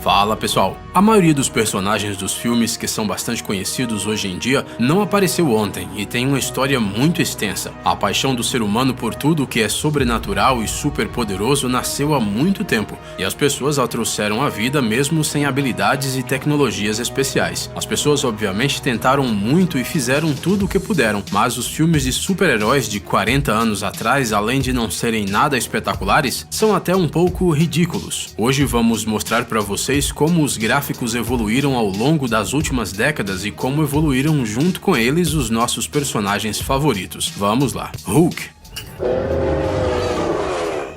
Fala pessoal, a maioria dos personagens dos filmes que são bastante conhecidos hoje em dia não apareceu ontem e tem uma história muito extensa. A paixão do ser humano por tudo que é sobrenatural e superpoderoso nasceu há muito tempo e as pessoas a trouxeram à vida mesmo sem habilidades e tecnologias especiais. As pessoas obviamente tentaram muito e fizeram tudo o que puderam, mas os filmes de super-heróis de 40 anos atrás, além de não serem nada espetaculares, são até um pouco ridículos. Hoje vamos mostrar para vocês como os gráficos evoluíram ao longo das últimas décadas e como evoluíram junto com eles os nossos personagens favoritos. Vamos lá. Hulk.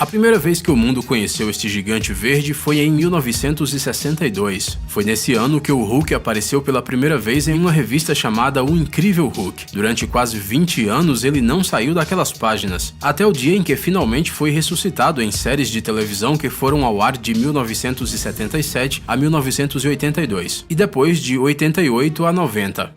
A primeira vez que o mundo conheceu este gigante verde foi em 1962. Foi nesse ano que o Hulk apareceu pela primeira vez em uma revista chamada O Incrível Hulk. Durante quase 20 anos ele não saiu daquelas páginas, até o dia em que finalmente foi ressuscitado em séries de televisão que foram ao ar de 1977 a 1982, e depois de 88 a 90.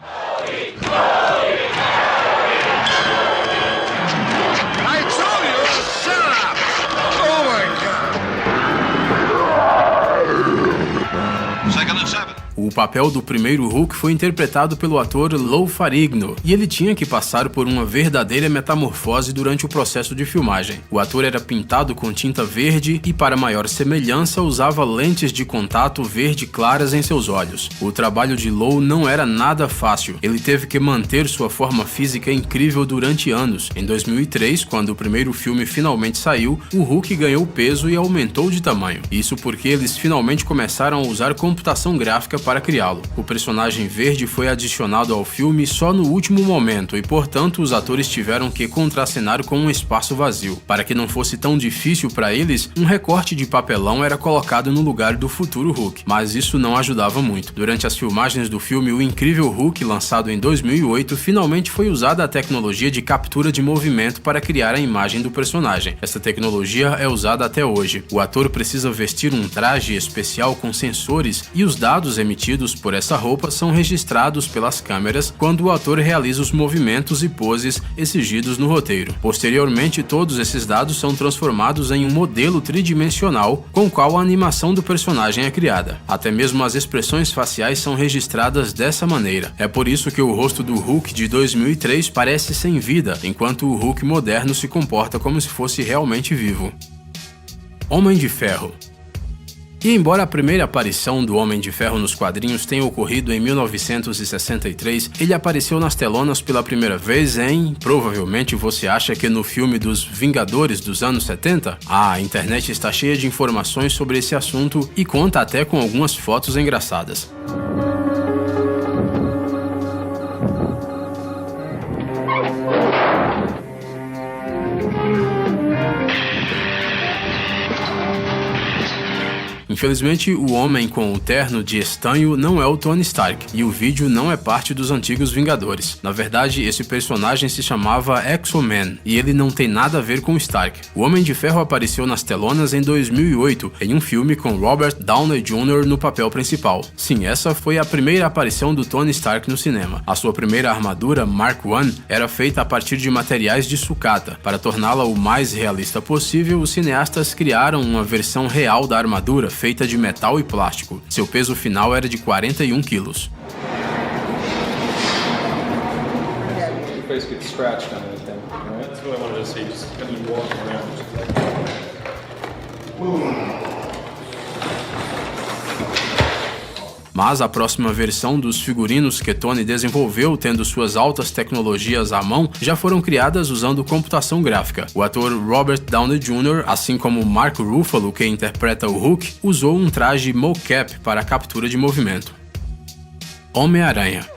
O papel do primeiro Hulk foi interpretado pelo ator Lou Ferrigno, e ele tinha que passar por uma verdadeira metamorfose durante o processo de filmagem. O ator era pintado com tinta verde e, para maior semelhança, usava lentes de contato verde claras em seus olhos. O trabalho de Lou não era nada fácil. Ele teve que manter sua forma física incrível durante anos. Em 2003, quando o primeiro filme finalmente saiu, o Hulk ganhou peso e aumentou de tamanho. Isso porque eles finalmente começaram a usar computação gráfica para criá-lo. O personagem verde foi adicionado ao filme só no último momento e, portanto, os atores tiveram que contracenar com um espaço vazio. Para que não fosse tão difícil para eles, um recorte de papelão era colocado no lugar do futuro Hulk, mas isso não ajudava muito. Durante as filmagens do filme O Incrível Hulk, lançado em 2008, finalmente foi usada a tecnologia de captura de movimento para criar a imagem do personagem. Essa tecnologia é usada até hoje. O ator precisa vestir um traje especial com sensores e os dados emitidos por essa roupa são registrados pelas câmeras quando o ator realiza os movimentos e poses exigidos no roteiro. Posteriormente, todos esses dados são transformados em um modelo tridimensional com o qual a animação do personagem é criada. Até mesmo as expressões faciais são registradas dessa maneira. É por isso que o rosto do Hulk de 2003 parece sem vida, enquanto o Hulk moderno se comporta como se fosse realmente vivo. Homem de Ferro. E embora a primeira aparição do Homem de Ferro nos quadrinhos tenha ocorrido em 1963, ele apareceu nas telonas pela primeira vez provavelmente você acha que no filme dos Vingadores dos anos 70? A internet está cheia de informações sobre esse assunto e conta até com algumas fotos engraçadas. Infelizmente, o homem com o terno de estanho não é o Tony Stark, e o vídeo não é parte dos antigos Vingadores. Na verdade, esse personagem se chamava X-Men, e ele não tem nada a ver com Stark. O Homem de Ferro apareceu nas telonas em 2008, em um filme com Robert Downey Jr. no papel principal. Sim, essa foi a primeira aparição do Tony Stark no cinema. A sua primeira armadura, Mark I, era feita a partir de materiais de sucata. Para torná-la o mais realista possível, os cineastas criaram uma versão real da armadura, feita de metal e plástico. Seu peso final era de 41 quilos. Mas a próxima versão dos figurinos que Tony desenvolveu, tendo suas altas tecnologias à mão, já foram criadas usando computação gráfica. O ator Robert Downey Jr., assim como Mark Ruffalo, que interpreta o Hulk, usou um traje mocap para a captura de movimento. Homem-Aranha.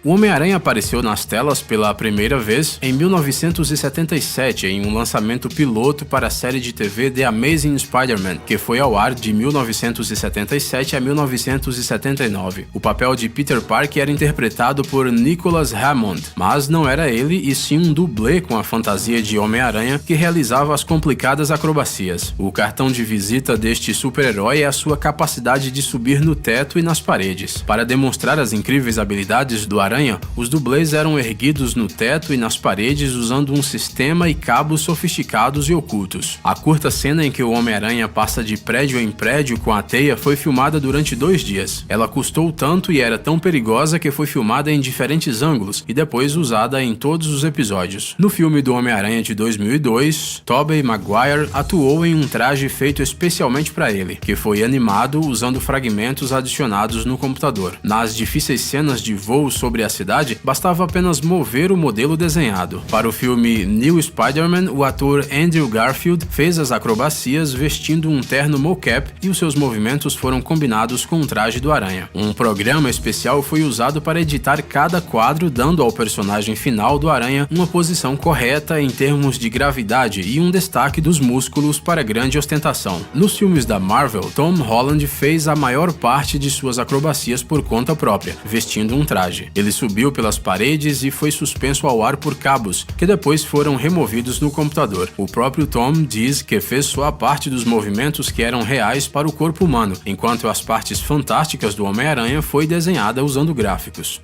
O Homem-Aranha apareceu nas telas pela primeira vez em 1977 em um lançamento piloto para a série de TV The Amazing Spider-Man, que foi ao ar de 1977 a 1979. O papel de Peter Parker era interpretado por Nicholas Hammond, mas não era ele e sim um dublê com a fantasia de Homem-Aranha que realizava as complicadas acrobacias. O cartão de visita deste super-herói é a sua capacidade de subir no teto e nas paredes. Para demonstrar as incríveis habilidades do Aranha, Homem-Aranha, os dublês eram erguidos no teto e nas paredes usando um sistema e cabos sofisticados e ocultos. A curta cena em que o Homem-Aranha passa de prédio em prédio com a teia foi filmada durante 2 dias. Ela custou tanto e era tão perigosa que foi filmada em diferentes ângulos e depois usada em todos os episódios. No filme do Homem-Aranha de 2002, Tobey Maguire atuou em um traje feito especialmente para ele, que foi animado usando fragmentos adicionados no computador. Nas difíceis cenas de voo sobre a cidade, bastava apenas mover o modelo desenhado. Para o filme New Spider-Man, o ator Andrew Garfield fez as acrobacias vestindo um terno mocap e os seus movimentos foram combinados com o traje do Aranha. Um programa especial foi usado para editar cada quadro, dando ao personagem final do Aranha uma posição correta em termos de gravidade e um destaque dos músculos para grande ostentação. Nos filmes da Marvel, Tom Holland fez a maior parte de suas acrobacias por conta própria, vestindo um traje. Ele subiu pelas paredes e foi suspenso ao ar por cabos, que depois foram removidos no computador. O próprio Tom diz que fez só a parte dos movimentos que eram reais para o corpo humano, enquanto as partes fantásticas do Homem-Aranha foi desenhada usando gráficos.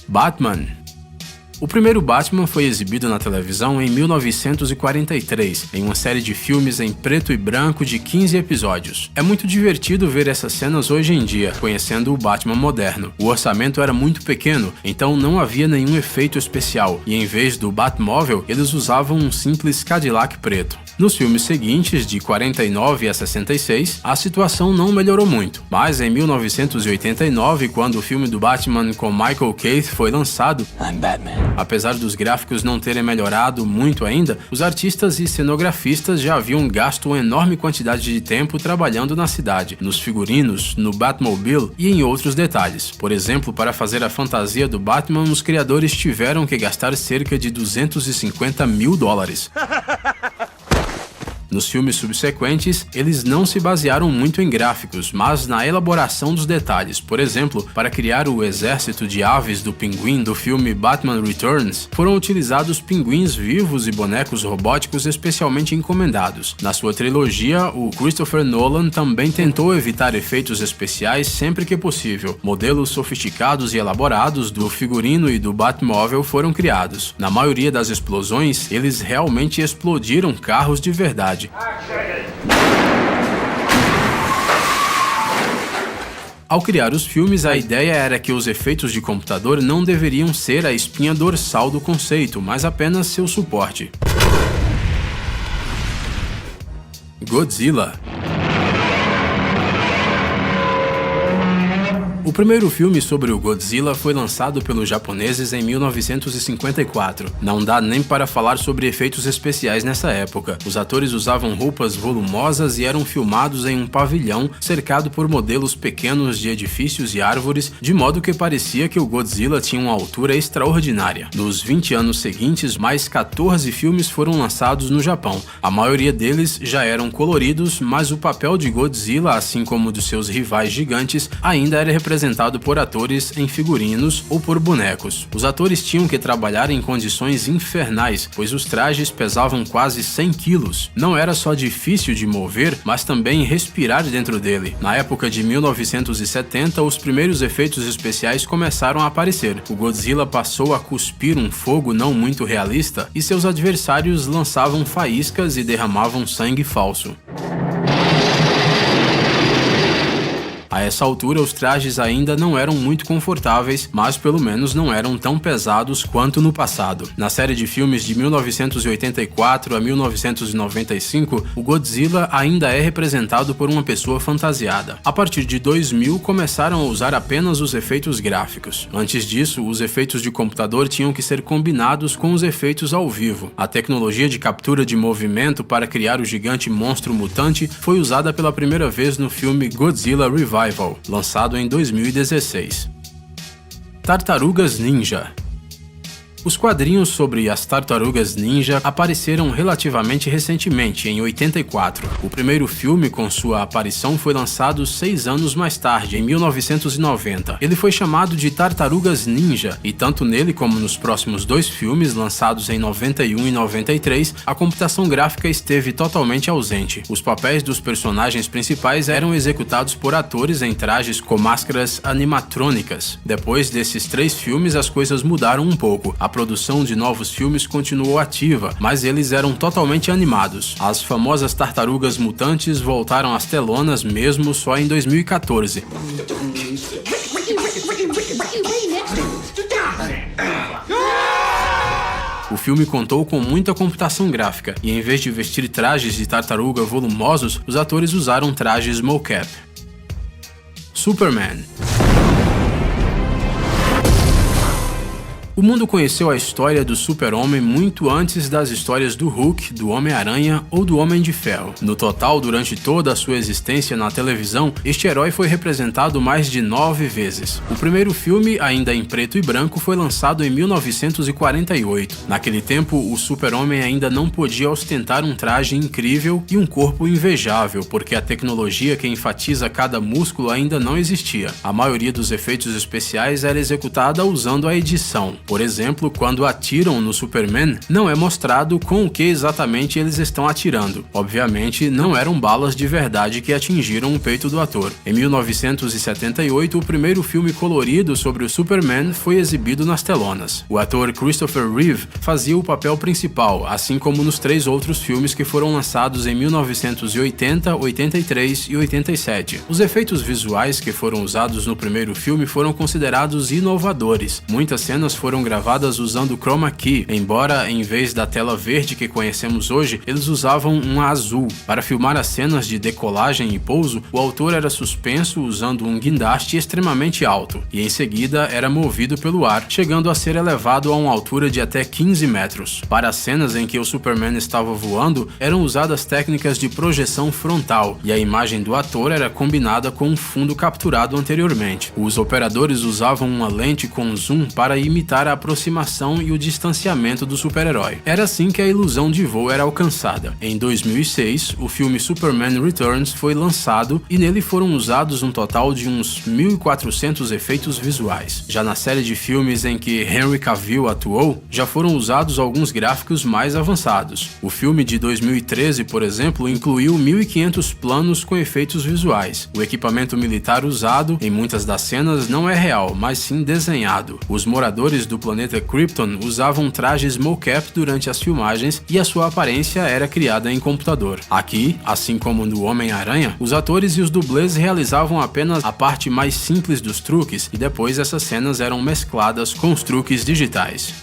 Batman. O primeiro Batman foi exibido na televisão em 1943, em uma série de filmes em preto e branco de 15 episódios. É muito divertido ver essas cenas hoje em dia, conhecendo o Batman moderno. O orçamento era muito pequeno, então não havia nenhum efeito especial, e em vez do Batmóvel, eles usavam um simples Cadillac preto. Nos filmes seguintes, de 49 a 66, a situação não melhorou muito, mas em 1989, quando o filme do Batman com Michael Keaton foi lançado, apesar dos gráficos não terem melhorado muito ainda, os artistas e cenografistas já haviam gasto uma enorme quantidade de tempo trabalhando na cidade, nos figurinos, no Batmobile e em outros detalhes. Por exemplo, para fazer a fantasia do Batman, os criadores tiveram que gastar cerca de $250 mil. Nos filmes subsequentes, eles não se basearam muito em gráficos, mas na elaboração dos detalhes. Por exemplo, para criar o exército de aves do pinguim do filme Batman Returns, foram utilizados pinguins vivos e bonecos robóticos especialmente encomendados. Na sua trilogia, o Christopher Nolan também tentou evitar efeitos especiais sempre que possível. Modelos sofisticados e elaborados do figurino e do Batmóvel foram criados. Na maioria das explosões, eles realmente explodiram carros de verdade. Ao criar os filmes, a ideia era que os efeitos de computador não deveriam ser a espinha dorsal do conceito, mas apenas seu suporte. Godzilla. O primeiro filme sobre o Godzilla foi lançado pelos japoneses em 1954. Não dá nem para falar sobre efeitos especiais nessa época. Os atores usavam roupas volumosas e eram filmados em um pavilhão cercado por modelos pequenos de edifícios e árvores, de modo que parecia que o Godzilla tinha uma altura extraordinária. Nos 20 anos seguintes, mais 14 filmes foram lançados no Japão. A maioria deles já eram coloridos, mas o papel de Godzilla, assim como de seus rivais gigantes, ainda era representado por atores em figurinos ou por bonecos. Os atores tinham que trabalhar em condições infernais, pois os trajes pesavam quase 100 quilos. Não era só difícil de mover, mas também respirar dentro dele. Na época de 1970, os primeiros efeitos especiais começaram a aparecer. O Godzilla passou a cuspir um fogo não muito realista e seus adversários lançavam faíscas e derramavam sangue falso. A essa altura, os trajes ainda não eram muito confortáveis, mas pelo menos não eram tão pesados quanto no passado. Na série de filmes de 1984 a 1995, o Godzilla ainda é representado por uma pessoa fantasiada. A partir de 2000, começaram a usar apenas os efeitos gráficos. Antes disso, os efeitos de computador tinham que ser combinados com os efeitos ao vivo. A tecnologia de captura de movimento para criar o gigante monstro mutante foi usada pela primeira vez no filme Godzilla Revival, lançado em 2016. Tartarugas Ninja. Os quadrinhos sobre as Tartarugas Ninja apareceram relativamente recentemente, em 84. O primeiro filme com sua aparição foi lançado 6 anos mais tarde, em 1990. Ele foi chamado de Tartarugas Ninja, e tanto nele como nos próximos 2 filmes, lançados em 91 e 93, a computação gráfica esteve totalmente ausente. Os papéis dos personagens principais eram executados por atores em trajes com máscaras animatrônicas. Depois desses 3 filmes, as coisas mudaram um pouco. A produção de novos filmes continuou ativa, mas eles eram totalmente animados. As famosas Tartarugas Mutantes voltaram às telonas mesmo só em 2014. O filme contou com muita computação gráfica, e em vez de vestir trajes de tartaruga volumosos, os atores usaram trajes mocap. Superman. O mundo conheceu a história do Super-Homem muito antes das histórias do Hulk, do Homem-Aranha ou do Homem de Ferro. No total, durante toda a sua existência na televisão, este herói foi representado mais de 9 vezes. O primeiro filme, ainda em preto e branco, foi lançado em 1948. Naquele tempo, o Super-Homem ainda não podia ostentar um traje incrível e um corpo invejável, porque a tecnologia que enfatiza cada músculo ainda não existia. A maioria dos efeitos especiais era executada usando a edição. Por exemplo, quando atiram no Superman, não é mostrado com o que exatamente eles estão atirando. Obviamente, não eram balas de verdade que atingiram o peito do ator. Em 1978, o primeiro filme colorido sobre o Superman foi exibido nas telonas. O ator Christopher Reeve fazia o papel principal, assim como nos 3 outros filmes que foram lançados em 1980, 83 e 87. Os efeitos visuais que foram usados no primeiro filme foram considerados inovadores. Muitas cenas foram gravadas usando chroma key, embora em vez da tela verde que conhecemos hoje, eles usavam uma azul. Para filmar as cenas de decolagem e pouso, o autor era suspenso usando um guindaste extremamente alto, e em seguida era movido pelo ar, chegando a ser elevado a uma altura de até 15 metros. Para as cenas em que o Superman estava voando, eram usadas técnicas de projeção frontal, e a imagem do ator era combinada com um fundo capturado anteriormente. Os operadores usavam uma lente com zoom para imitar a aproximação e o distanciamento do super-herói. Era assim que a ilusão de voo era alcançada. Em 2006, o filme Superman Returns foi lançado e nele foram usados um total de uns 1.400 efeitos visuais. Já na série de filmes em que Henry Cavill atuou, já foram usados alguns gráficos mais avançados. O filme de 2013, por exemplo, incluiu 1.500 planos com efeitos visuais. O equipamento militar usado em muitas das cenas não é real, mas sim desenhado. Os moradores do planeta Krypton usavam trajes mocap durante as filmagens e a sua aparência era criada em computador. Aqui, assim como no Homem-Aranha, os atores e os dublês realizavam apenas a parte mais simples dos truques e depois essas cenas eram mescladas com os truques digitais.